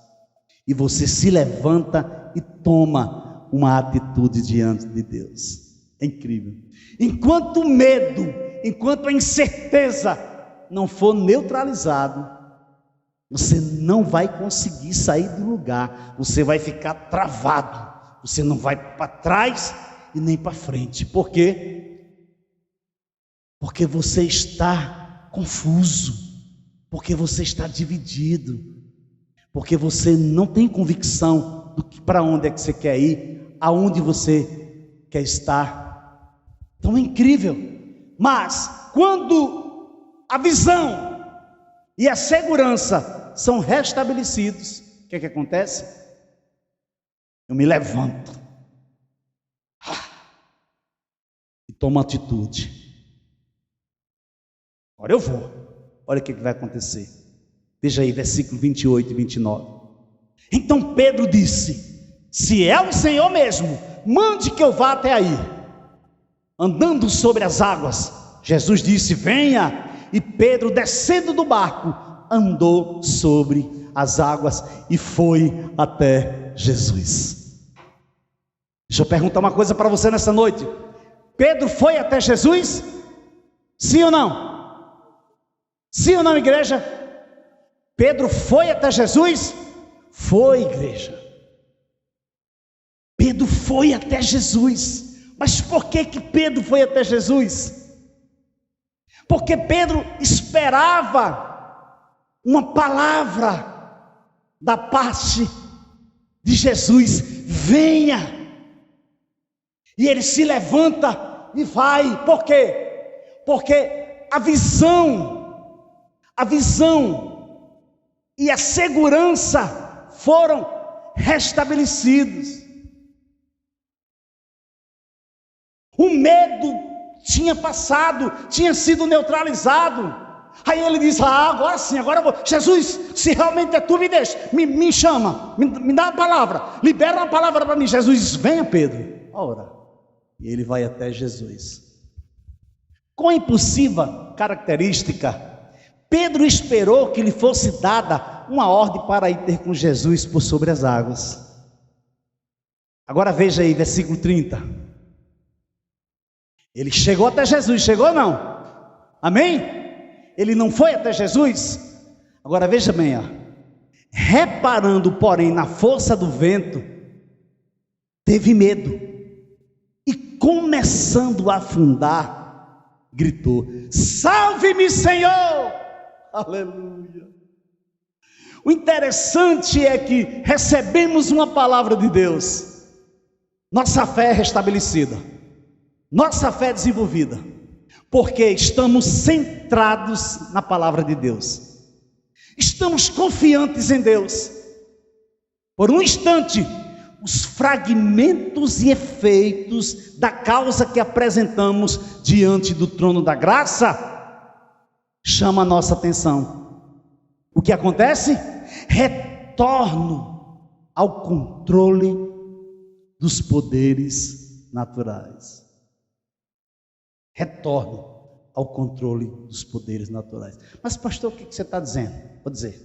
e você se levanta e toma uma atitude diante de Deus. É incrível. Enquanto o medo, enquanto a incerteza não for neutralizado, você não vai conseguir sair do lugar, você vai ficar travado, você não vai para trás e nem para frente. Por quê? Porque você está confuso, porque você está dividido, porque você não tem convicção do que, para onde é que você quer ir, aonde você quer estar. Então é incrível. Mas quando a visão e a segurança são restabelecidos, o que é que acontece? Eu me levanto e tomo atitude. Agora eu vou. Olha o que vai acontecer. Veja aí, versículo 28 e 29. Então Pedro disse: se é o Senhor mesmo, mande que eu vá até aí. Andando sobre as águas, Jesus disse: venha. E Pedro, descendo do barco, andou sobre as águas e foi até Jesus. Deixa eu perguntar uma coisa para você nessa noite. Pedro foi até Jesus? Sim ou não? Sim ou não, igreja? Pedro foi até Jesus? Foi, igreja. Pedro foi até Jesus. Mas por que Pedro foi até Jesus? Porque Pedro esperava uma palavra da parte de Jesus: venha. E ele se levanta e vai. Por quê? Porque a visão e a segurança foram restabelecidos. O medo tinha passado, tinha sido neutralizado. Aí ele diz: agora sim, agora eu vou. Jesus, se realmente é tu, me deixa, me chama, me dá uma palavra, libera uma palavra para mim. Jesus diz: venha, Pedro. Ora, e ele vai até Jesus. Com a impulsiva característica, Pedro esperou que lhe fosse dada uma ordem para ir ter com Jesus por sobre as águas. Agora veja aí, versículo 30. Ele chegou até Jesus, chegou ou não? Amém? Ele não foi até Jesus? Agora veja bem, ó. Reparando, porém, na força do vento, teve medo, e começando a afundar, gritou: salve-me, Senhor! Aleluia! O interessante é que recebemos uma palavra de Deus, nossa fé é restabelecida, nossa fé é desenvolvida, porque estamos centrados na palavra de Deus, estamos confiantes em Deus. Por um instante, os fragmentos e efeitos da causa que apresentamos diante do trono da graça chama a nossa atenção. O que acontece? Retorno ao controle dos poderes naturais. Retorno ao controle dos poderes naturais. Mas pastor, o que você está dizendo? Vou dizer.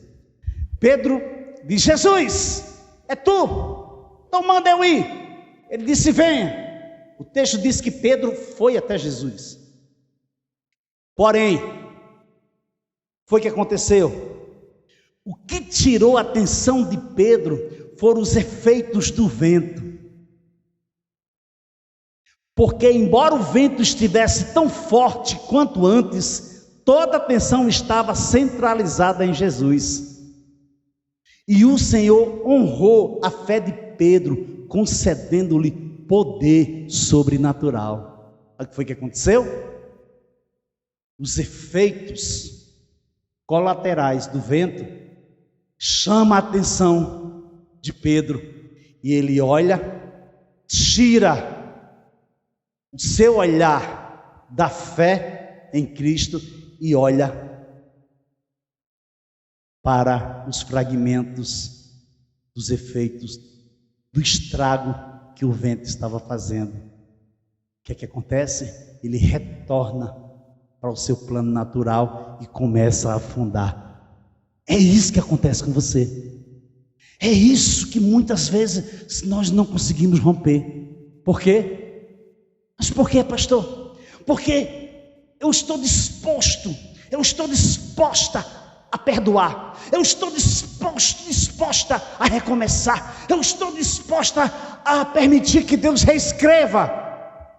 Pedro diz: Jesus, é tu, então manda eu ir. Ele disse: venha. O texto diz que Pedro foi até Jesus. Porém, foi o que aconteceu. O que tirou a atenção de Pedro foram os efeitos do vento. Porque embora o vento estivesse tão forte quanto antes, toda a atenção estava centralizada em Jesus. E o Senhor honrou a fé de Pedro, concedendo-lhe poder sobrenatural. O que foi que aconteceu? Os efeitos colaterais do vento chamam a atenção de Pedro, e ele olha, tira o seu olhar da fé em Cristo e olha para os fragmentos dos efeitos do estrago que o vento estava fazendo. O que é que acontece? Ele retorna para o seu plano natural e começa a afundar. É isso que acontece com você. É isso que muitas vezes nós não conseguimos romper. Por quê? Mas por quê, pastor? Porque eu estou disposta a perdoar. Eu estou disposta a recomeçar. Eu estou disposta a permitir que Deus reescreva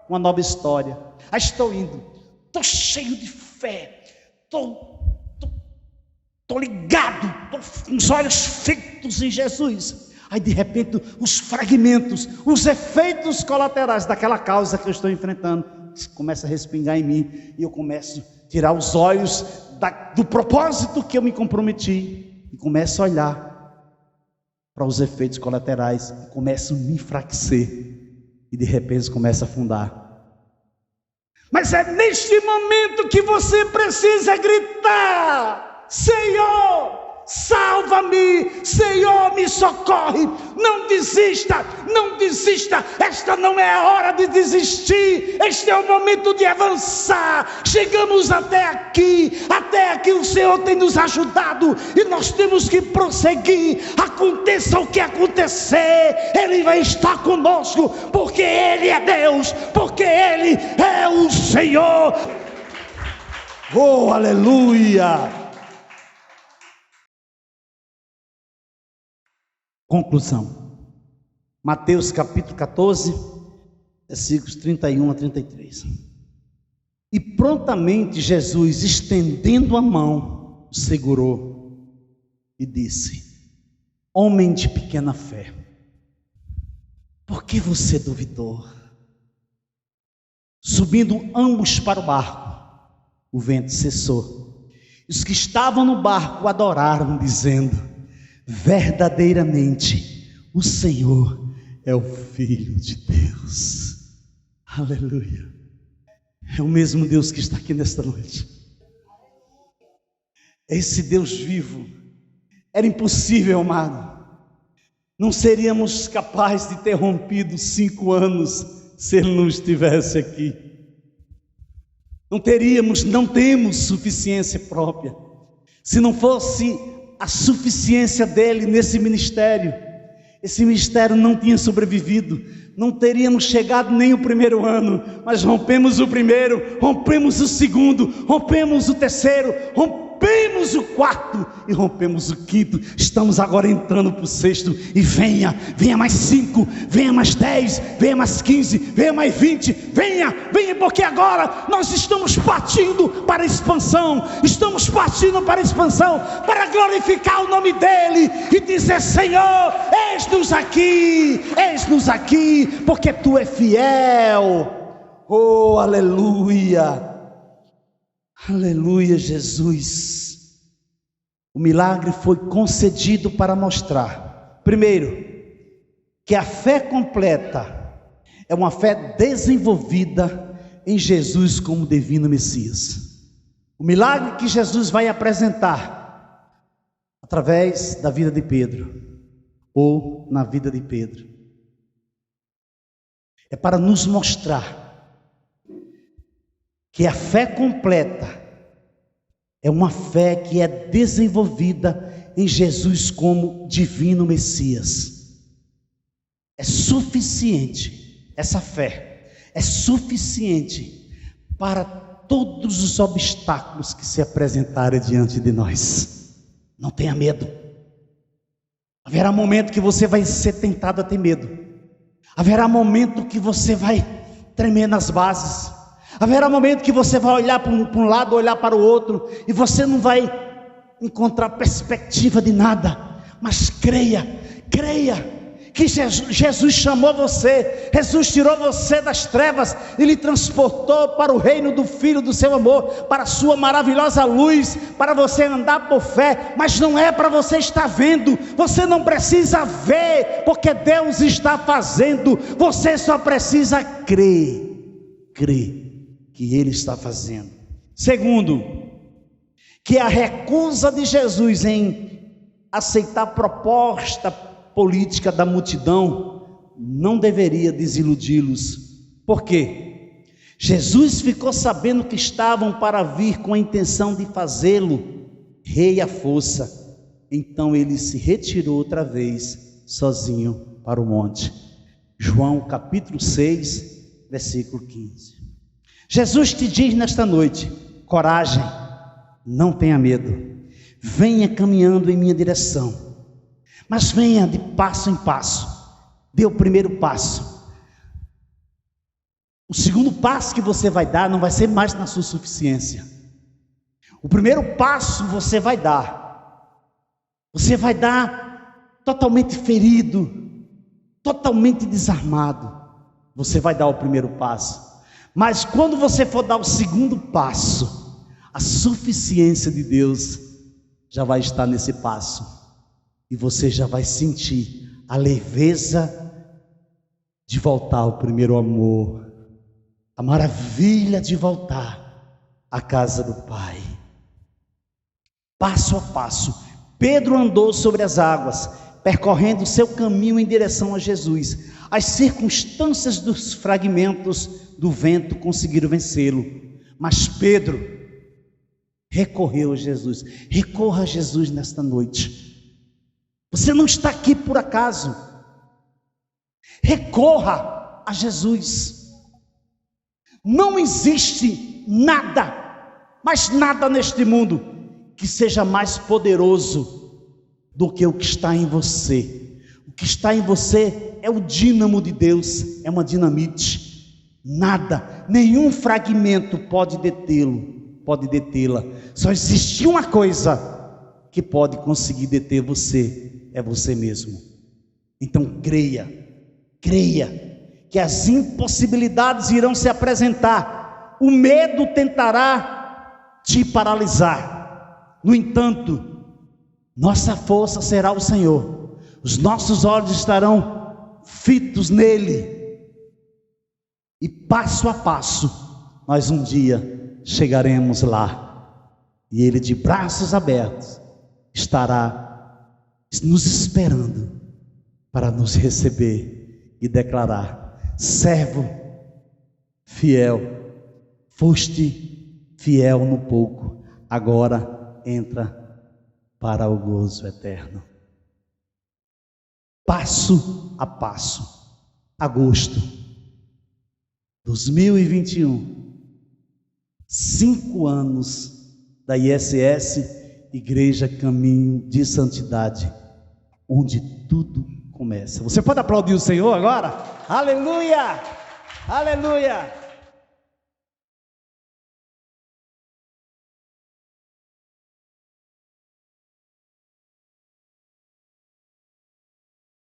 uma nova história. Aí estou indo, estou cheio de fé, estou ligado, estou com os olhos fitos em Jesus. Aí de repente os fragmentos, os efeitos colaterais daquela causa que eu estou enfrentando começam a respingar em mim, e eu começo a tirar os olhos do propósito que eu me comprometi, e começo a olhar para os efeitos colaterais, e começo a me enfraquecer, e de repente começa a afundar. Mas é neste momento que você precisa gritar: Senhor, salva-me, Senhor, me socorre. Não desista, não desista. Esta não é a hora de desistir, este é o momento de avançar. Chegamos até aqui o Senhor tem nos ajudado, e nós temos que prosseguir. Aconteça o que acontecer, Ele vai estar conosco, porque Ele é Deus, porque Ele é o Senhor. Oh, aleluia! Conclusão. Mateus capítulo 14, versículos 31 a 33. E prontamente Jesus, estendendo a mão, o segurou e disse: homem de pequena fé, por que você duvidou? Subindo ambos para o barco, o vento cessou. Os que estavam no barco adoraram, dizendo: verdadeiramente o Senhor é o Filho de Deus. Aleluia. É o mesmo Deus que está aqui nesta noite. É esse Deus vivo. Era impossível, amado. Não seríamos capazes de ter rompido 5 anos se Ele não estivesse aqui. Não temos suficiência própria. Se não fosse a suficiência dele nesse ministério, esse ministério não tinha sobrevivido. Não teríamos chegado nem o primeiro ano, mas rompemos o primeiro, rompemos o segundo, rompemos o terceiro, rompemos o quarto e rompemos o quinto. Estamos agora entrando para o sexto, e venha mais 5, venha mais 10, venha mais 15, venha mais 20, venha, porque agora nós estamos partindo para a expansão, para glorificar o nome dEle e dizer: Senhor, eis-nos aqui, porque Tu é fiel. Oh, aleluia. Aleluia, Jesus. O milagre foi concedido para mostrar, primeiro, que a fé completa é uma fé desenvolvida em Jesus como divino Messias. O milagre que Jesus vai apresentar através da vida de Pedro, ou na vida de Pedro, é para nos mostrar que a fé completa é uma fé que é desenvolvida em Jesus como divino Messias. É suficiente, essa fé é suficiente para todos os obstáculos que se apresentarem diante de nós. Não tenha medo. Haverá momento que você vai ser tentado a ter medo. Haverá momento que você vai tremer nas bases. Haverá momento que você vai olhar para um lado, olhar para o outro, e você não vai encontrar perspectiva de nada. Mas creia que Jesus chamou você, Jesus tirou você das trevas e lhe transportou para o reino do Filho do seu amor, para a sua maravilhosa luz, para você andar por fé. Mas não é para você estar vendo, você não precisa ver, porque Deus está fazendo. Você só precisa crer que Ele está fazendo. Segundo, que a recusa de Jesus em aceitar a proposta política da multidão não deveria desiludi-los. Por quê? Jesus ficou sabendo que estavam para vir com a intenção de fazê-lo rei à força. Então ele se retirou outra vez, sozinho, para o monte. João capítulo 6, versículo 15. Jesus te diz nesta noite: coragem, não tenha medo, venha caminhando em minha direção, mas venha de passo em passo. Dê o primeiro passo. O segundo passo que você vai dar não vai ser mais na sua suficiência. O primeiro passo você vai dar totalmente ferido, totalmente desarmado. Você vai dar o primeiro passo. Mas quando você for dar o segundo passo, a suficiência de Deus já vai estar nesse passo. E você já vai sentir a leveza de voltar ao primeiro amor. A maravilha de voltar à casa do Pai. Passo a passo, Pedro andou sobre as águas, percorrendo o seu caminho em direção a Jesus. As circunstâncias dos fragmentos do vento conseguiram vencê-lo, mas Pedro recorreu a Jesus. Recorra a Jesus nesta noite. Você não está aqui por acaso. Recorra a Jesus. Não existe nada, mas nada neste mundo que seja mais poderoso do que o que está em você. O que está em você é o dínamo de Deus, é uma dinamite. Nada, nenhum fragmento pode detê-la. Só existe uma coisa que pode conseguir deter você, é você mesmo. Então creia que as impossibilidades irão se apresentar. O medo tentará te paralisar. No entanto, nossa força será o Senhor. Os nossos olhos estarão fitos nele. E passo a passo, nós um dia chegaremos lá. E ele, de braços abertos, estará nos esperando para nos receber e declarar: servo fiel, foste fiel no pouco, agora entra para o gozo eterno. Passo a passo. Agosto 2021, 5 anos da ISS, Igreja Caminho de Santidade, onde tudo começa. Você pode aplaudir o Senhor agora? Aleluia! Aleluia!